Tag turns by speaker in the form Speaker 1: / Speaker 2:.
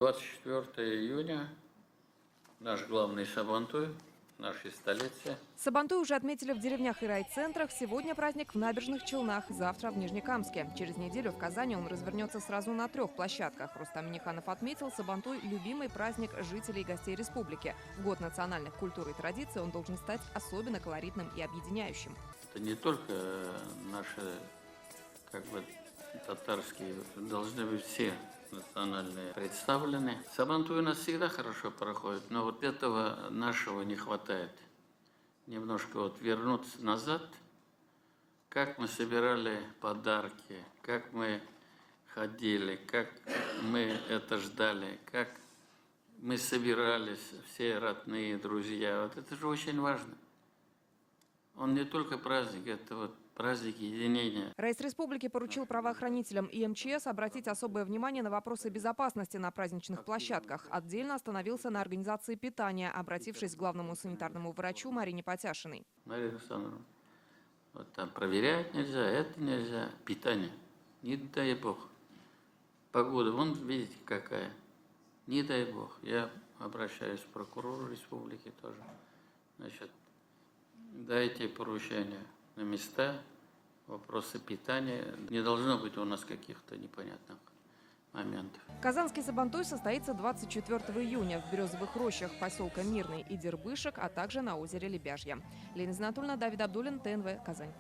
Speaker 1: 24 июня наш главный Сабантуй, нашей столице.
Speaker 2: Сабантуй уже отметили в деревнях и райцентрах. Сегодня праздник в Набережных Челнах, завтра в Нижнекамске. Через неделю в Казани он развернется сразу на 3 площадках. Рустам Минниханов отметил, Сабантуй – любимый праздник жителей и гостей республики. В год национальных культур и традиций он должен стать особенно колоритным и объединяющим.
Speaker 1: Это не только наши, татарские, должны быть все национальные представлены. Сабантуй у нас всегда хорошо проходит, но вот этого нашего не хватает. Немножко вернуться назад, как мы собирали подарки, как мы ходили, как мы это ждали, как мы собирались, все родные, друзья. Вот это же очень важно. Он не только праздник, это праздник единения.
Speaker 2: Раис республики поручил правоохранителям и МЧС обратить особое внимание на вопросы безопасности на праздничных площадках. Отдельно остановился на организации питания, обратившись к главному санитарному врачу Марине Потяшиной.
Speaker 1: Мария Александровна, вот там проверять нельзя, это нельзя. Питание. Не дай бог. Погода, вон видите какая. Не дай бог. Я обращаюсь к прокурору республики тоже. Значит, дайте поручения на места, вопросы питания. Не должно быть у нас каких-то непонятных моментов.
Speaker 2: Казанский Сабантуй состоится 24 июня в Березовых рощах поселка Мирный и Дербышек, а также на озере Лебяжье. Лена Знатульна, Давид Абдуллин, ТНВ, Казань.